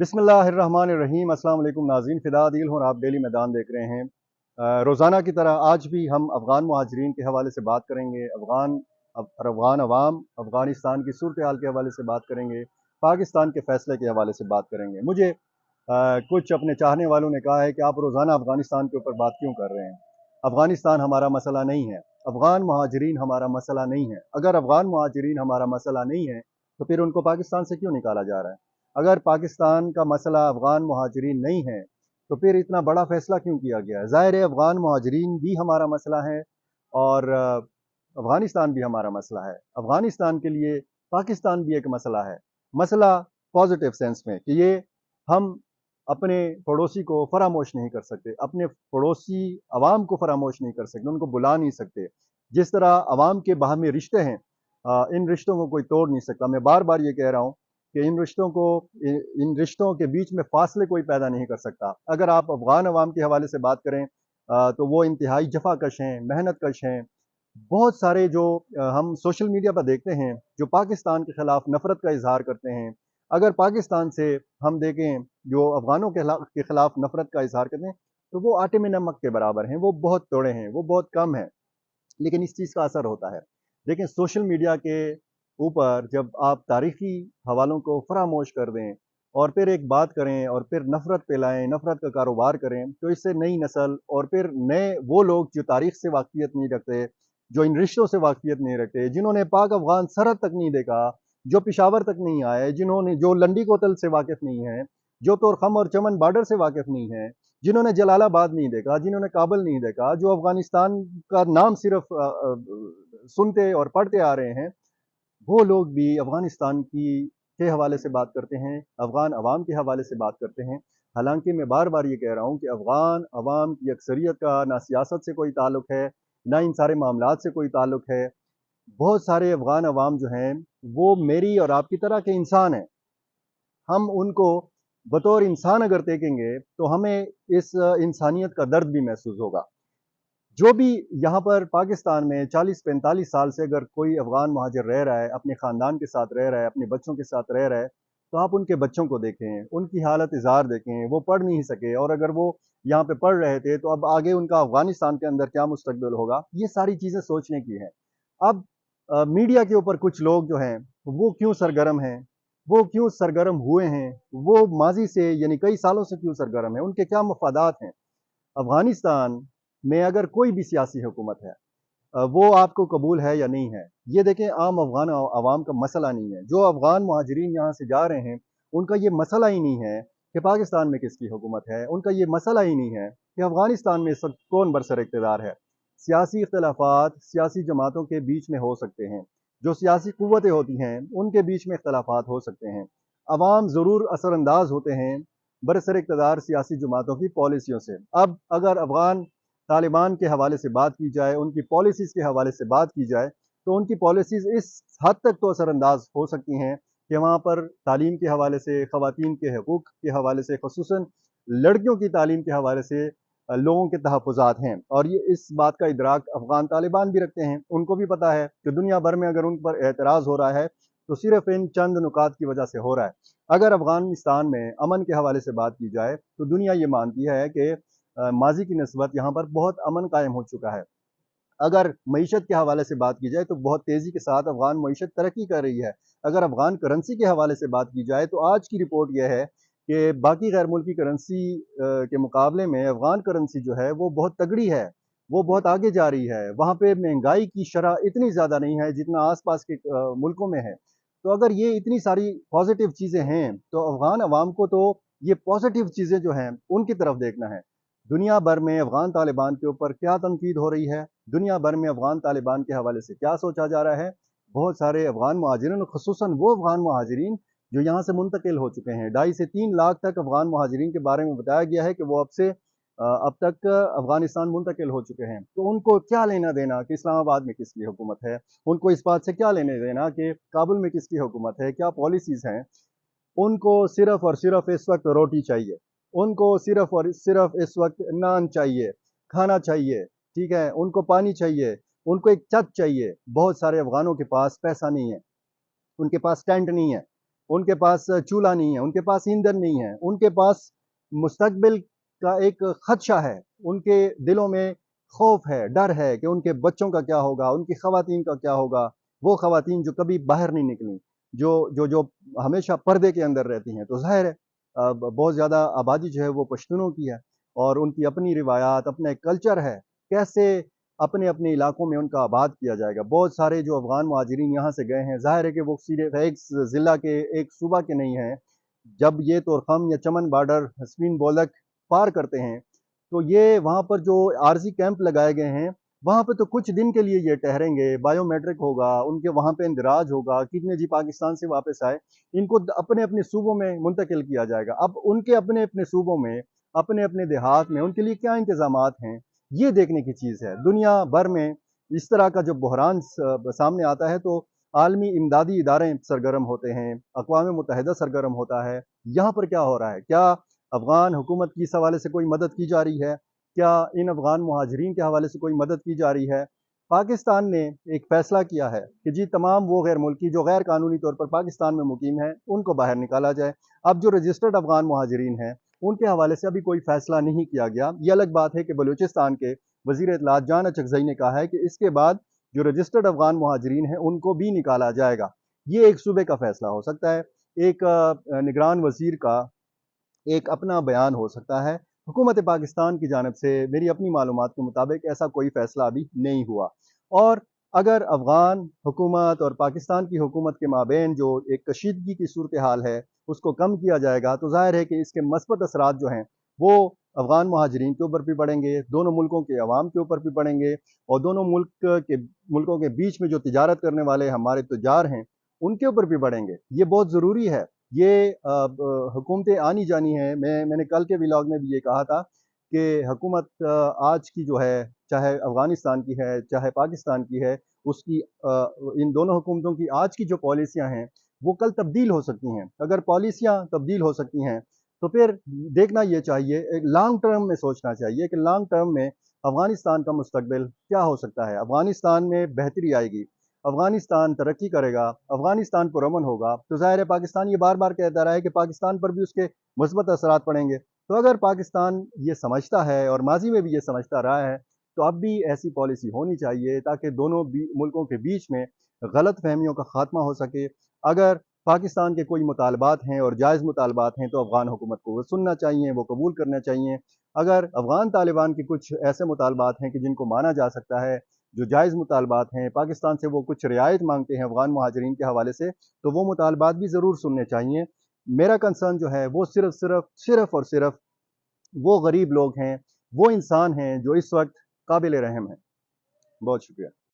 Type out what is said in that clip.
बिस्मिल्लाहिर्रहमानिर्रहीम। अस्सलाम वालेकुम नाज़रीन, फ़िदा दिल हूँ और आप डेली मैदान देख रहे हैं। रोज़ाना की तरह आज भी हम अफ़गान मुहाजिरीन के हवाले से बात करेंगे, अफ़गान अवाम, अफ़गानिस्तान की सूरत हाल के हवाले से बात करेंगे, पाकिस्तान के फ़ैसले के हवाले से बात करेंगे। मुझे कुछ अपने चाहने वालों ने कहा है कि आप रोज़ाना अफ़गानिस्तान के ऊपर बात क्यों कर रहे हैं? अफ़गानिस्तान हमारा मसला नहीं है, अफ़गान मुहाजिरीन हमारा मसला नहीं है। अगर अफ़गान मुहाजिरीन हमारा मसला नहीं है, तो फिर उनको पाकिस्तान से क्यों निकाला जा रहा है? अगर पाकिस्तान का मसला अफ़गान मुहाजिरीन नहीं है, तो फिर इतना बड़ा फ़ैसला क्यों किया गया है? ज़ाहिर है अफ़गान मुहाजिरीन भी हमारा मसला है और अफ़गानिस्तान भी हमारा मसला है। अफ़गानिस्तान के लिए पाकिस्तान भी एक मसला है। मसला पॉज़िटिव सेंस में कि ये हम अपने पड़ोसी को फ़रामोश नहीं कर सकते, अपने पड़ोसी अवाम को फ़रामोश नहीं कर सकते, उनको बुला नहीं सकते। जिस तरह अवाम के बाहमी रिश्ते हैं, इन रिश्तों को कोई तोड़ नहीं सकता। मैं बार-बार ये कह रहा हूँ कि इन रिश्तों के बीच में फासले कोई पैदा नहीं कर सकता। अगर आप अफ़गान अवाम के हवाले से बात करें तो वो इंतहाई जफ़ाकश हैं, मेहनत कश हैं। बहुत सारे जो हम सोशल मीडिया पर देखते हैं, जो पाकिस्तान के ख़िलाफ़ नफ़रत का इज़हार करते हैं। अगर पाकिस्तान से हम देखें, जो अफ़गानों के ख़िलाफ़ नफ़रत का इज़हार करते हैं, तो वो आटे में नमक के बराबर हैं, वो बहुत थोड़े हैं, वो बहुत कम हैं। लेकिन इस चीज़ का असर होता है। देखें सोशल मीडिया के ऊपर जब आप तारीख़ी हवालों को फ़रामोश कर दें और फिर एक बात करें और फिर नफ़रत फैलाएँ, नफ़रत का कारोबार करें, तो इससे नई नस्ल और फिर नए वो लोग जो तारीख़ से वाक़फ़ियत नहीं रखते, जो इन रिश्तों से वाक़फ़ियत नहीं रखते, जिन्होंने पाक-अफ़गान सरहद तक नहीं देखा, जो पेशावर तक नहीं आए, जो लंडी कोतल से वाक़िफ़ नहीं हैं, जो तोरख़म और चमन बॉर्डर से वाक़िफ़ नहीं हैं, जिन्होंने जलालाबाद नहीं देखा, जिन्होंने काबुल नहीं देखा, जो अफ़गानिस्तान का नाम सिर्फ़ सुनते और पढ़ते आ रहे हैं, वो लोग भी अफ़गानिस्तान के हवाले से बात करते हैं, अफ़गान अवाम के हवाले से बात करते हैं। हालाँकि मैं बार-बार ये कह रहा हूँ कि अफ़गान अवाम की अक्सरियत का ना सियासत से कोई ताल्लुक़ है, ना इन सारे मामलात से कोई ताल्लुक़ है। बहुत सारे अफ़गान अवाम जो हैं, वो मेरी और आपकी तरह के इंसान हैं। हम उनको बतौर इंसान अगर देखेंगे, तो हमें इस इंसानियत का दर्द भी महसूस होगा। जो भी यहाँ पर पाकिस्तान में 40-45 साल से अगर कोई अफ़गान मुहाजिर रह रहा है, अपने ख़ानदान के साथ रह रहा है, अपने बच्चों के साथ रह रहा है, तो आप उनके बच्चों को देखें, उनकी हालत-ए-ज़ार देखें, वो पढ़ नहीं सके और अगर वो यहाँ पे पढ़ रहे थे, तो अब आगे उनका अफ़गानिस्तान के अंदर क्या मुस्तक़बिल होगा, ये सारी चीज़ें सोचने की हैं। अब मीडिया के ऊपर कुछ लोग जो हैं, वो क्यों सरगर्म हैं? वो क्यों सरगर्म हुए हैं? वो माज़ी से यानी कई सालों से क्यों सरगर्म हैं? उनके क्या मफ़ादात हैं? अफ़गानिस्तान में अगर कोई भी सियासी हुकूमत है, वो आपको कबूल है या नहीं है, ये देखें आम अफ़गान अवाम का मसला नहीं है। जो अफ़गान मुहाजिरीन यहाँ से जा रहे हैं, उनका ये मसला ही नहीं है कि पाकिस्तान में किसकी हुकूमत है, उनका ये मसला ही नहीं है कि अफ़गानिस्तान में इस वक़्त कौन बरसर-इक़्तिदार है। सियासी इख्तिलाफ़ात सियासी जमातों के बीच में हो सकते हैं, जो सियासी क़ुव्वतें होती हैं, उनके बीच में इख्तिलाफ़ात हो सकते हैं। अवाम ज़रूर असर-अंदाज़ होते हैं बरसर-इक़्तिदार सियासी जमातों की पॉलिसियों से। अब अगर अफ़गान तालिबान के हवाले से बात की जाए, उनकी पॉलिसीज़ के हवाले से बात की जाए, तो उनकी पॉलिसीज़ इस हद तक तो असर-अंदाज़ हो सकती हैं कि वहाँ पर तालीम के हवाले से, ख़वातीन के हकूक़ के हवाले से, ख़ुसूसन लड़कियों की तालीम के हवाले से लोगों के तहफ़्फ़ुज़ात हैं और ये इस बात का इदराक अफ़गान तालिबान भी रखते हैं। उनको भी पता है कि दुनिया भर में अगर उन पर एतराज़ हो रहा है, तो सिर्फ़ इन चंद नुकात की वजह से हो रहा है। अगर अफ़गानिस्तान में अमन के हवाले से बात की जाए, तो दुनिया ये मानती है कि माज़ी की निस्बत यहाँ पर बहुत अमन कायम हो चुका है। अगर मईशत के हवाले से बात की जाए, तो बहुत तेज़ी के साथ अफ़गान मईशत तरक्की कर रही है। अगर अफ़गान करेंसी के हवाले से बात की जाए, तो आज की रिपोर्ट ये है कि बाकी गैर मुल्की करेंसी के मुकाबले में अफ़गान करेंसी जो है, वो बहुत तगड़ी है, वो बहुत आगे जा रही है। वहाँ पे महँगाई की शरह इतनी ज़्यादा नहीं है, जितना आस-पास के मुल्कों में है। तो अगर ये इतनी सारी पॉज़िटिव चीज़ें हैं, तो अफ़गान अवाम को तो ये पॉज़िटिव चीज़ें जो हैं, उनकी तरफ देखना है। दुनिया भर में अफ़गान तालिबान के ऊपर क्या तनकीद हो रही है, दुनिया भर में अफ़गान तालिबान के हवाले से क्या सोचा जा रहा है, बहुत सारे अफ़गान मुहाजिरीन ख़ुसूसन वो अफ़गान मुहाजिरीन जो यहाँ से मुंतकिल हो चुके हैं। 2.5 से 3 लाख तक अफ़गान मुहाजिरीन के बारे में बताया गया है कि वो अब तक अफ़गानिस्तान मुंतकिल हो चुके हैं। तो उनको क्या लेना-देना कि इस्लामाबाद में किसकी हुकूमत है, उनको इस बात से क्या लेना-देना कि काबुल में किसकी हुकूमत है, क्या पॉलिसीज़ हैं। उनको सिर्फ़ और सिर्फ़ इस वक़्त रोटी चाहिए। उनको सिर्फ़ और सिर्फ़ इस वक़्त नान चाहिए, खाना चाहिए, ठीक है? उनको पानी चाहिए, उनको एक छत चाहिए। बहुत सारे अफ़गानों के पास पैसा नहीं है, उनके पास टेंट नहीं है, उनके पास चूल्हा नहीं है, उनके पास ईंधन नहीं है, उनके पास मुस्तकबिल का एक खदशा है, उनके दिलों में खौफ है, डर है कि उनके बच्चों का क्या होगा, उनकी ख़वातीन का क्या होगा। वो ख़वातीन जो कभी बाहर नहीं निकली, जो हमेशा पर्दे के अंदर रहती हैं, तो ज़ाहिर है बहुत ज़्यादा आबादी जो है वो पश्तूनों की है और उनकी अपनी रिवायात, अपना एक कल्चर है। कैसे अपने अपने इलाकों में उनका आबाद किया जाएगा। बहुत सारे जो अफ़गान मुहाजिरीन यहाँ से गए हैं, ज़ाहिर है कि वो सिर्फ़ एक ज़िला के, एक सूबा के नहीं हैं। जब ये तोरखम या चमन बॉर्डर, हस्बीन बोलक पार करते हैं, तो ये वहाँ पर जो आरज़ी कैंप लगाए गए हैं, वहाँ पे तो कुछ दिन के लिए ये ठहरेंगे, बायोमेट्रिक होगा, उनके वहाँ पे इंदराज होगा, कितने जी पाकिस्तान से वापस आए, इनको अपने-अपने सूबों में मुंतकिल किया जाएगा। अब उनके अपने-अपने सूबों में, अपने-अपने देहात में उनके लिए क्या इंतज़ामात हैं, ये देखने की चीज़ है। दुनिया भर में इस तरह का जब बहरान सामने आता है तो आलमी इमदादी इदारे सरगर्म होते हैं, अक़वाम मुत्तहिदा सरगर्म होता है। यहाँ पर क्या हो रहा है? क्या अफ़गान हुकूमत की इस हवाले से कोई मदद की जा रही है? क्या इन अफ़गान मुहाजिरीन के हवाले से कोई मदद की जा रही है? पाकिस्तान ने एक फ़ैसला किया है कि जी तमाम वो गैर मुल्की जो गैर कानूनी तौर पर पाकिस्तान में मुकीम हैं, उनको बाहर निकाला जाए। अब जो रजिस्टर्ड अफ़गान मुहाजिरीन हैं, उनके हवाले से अभी कोई फ़ैसला नहीं किया गया। ये अलग बात है कि बलूचिस्तान के वज़ीर इत्तलात जान अचकज़ई ने कहा है कि इसके बाद जो रजिस्टर्ड अफ़गान मुहाजिरीन हैं, उनको भी निकाला जाएगा। ये एक सूबे का फ़ैसला हो सकता है, एक निगरान वज़ीर का एक अपना बयान हो सकता है। हुकूमत पाकिस्तान की जानिब से मेरी अपनी मालूमात के मुताबिक ऐसा कोई फ़ैसला अभी नहीं हुआ। और अगर अफ़गान हुकूमत और पाकिस्तान की हुकूमत के माबैन जो एक कशीदगी की सूरत-ए-हाल है, उसको कम किया जाएगा, तो ज़ाहिर है कि इसके मस्बत असरात जो हैं, वो अफ़गान मुहाजिरीन के ऊपर भी पड़ेंगे, दोनों मुल्कों के अवाम के ऊपर भी पड़ेंगे और दोनों मुल्कों के बीच में जो तिजारत करने वाले हमारे तुज्जार हैं, उनके ऊपर भी पड़ेंगे। ये बहुत ज़रूरी है। ये हुकूमतें आनी-जानी हैं। मैंने कल के व्लॉग में भी ये कहा था कि हुकूमत आज की जो है, चाहे अफ़गानिस्तान की है, चाहे पाकिस्तान की है, उसकी इन दोनों हुकूमतों की आज की जो पॉलिसियाँ हैं, वो कल तब्दील हो सकती हैं। अगर पॉलिसियाँ तब्दील हो सकती हैं, तो फिर देखना ये चाहिए, एक लॉन्ग टर्म में सोचना चाहिए कि लॉन्ग टर्म में अफ़गानिस्तान का मुस्तकबिल क्या हो सकता है। अफ़गानिस्तान में बेहतरी आएगी, अफ़गानिस्तान तरक्की करेगा, अफ़गानिस्तान पुरअमन होगा, तो ज़ाहिर है पाकिस्तान ये बार-बार कहता रहा है कि पाकिस्तान पर भी उसके मुस्बत असरात पड़ेंगे। तो अगर पाकिस्तान ये समझता है और माज़ी में भी ये समझता रहा है, तो अब भी ऐसी पॉलिसी होनी चाहिए ताकि दोनों मुल्कों के बीच में गलतफ़हमियों का ख़ात्मा हो सके। अगर पाकिस्तान के कोई मुतालबात हैं और जायज़ मुतालबात हैं, तो अफ़गान हुकूमत को वो सुनना चाहिए, वो कबूल करना चाहिए। अगर अफ़गान तालिबान के कुछ ऐसे मुतालबात हैं कि जिनको माना जा सकता है, जो जायज़ मुतालबात हैं, पाकिस्तान से वो कुछ रियायत माँगते हैं अफ़गान मुहाजिरीन के हवाले से, तो वो मुतालबात भी ज़रूर सुनने चाहिए। मेरा कंसर्न जो है वो सिर्फ़ और सिर्फ़ वो गरीब लोग हैं, वो इंसान हैं जो इस वक़्त काबिल रहम हैं। बहुत शुक्रिया।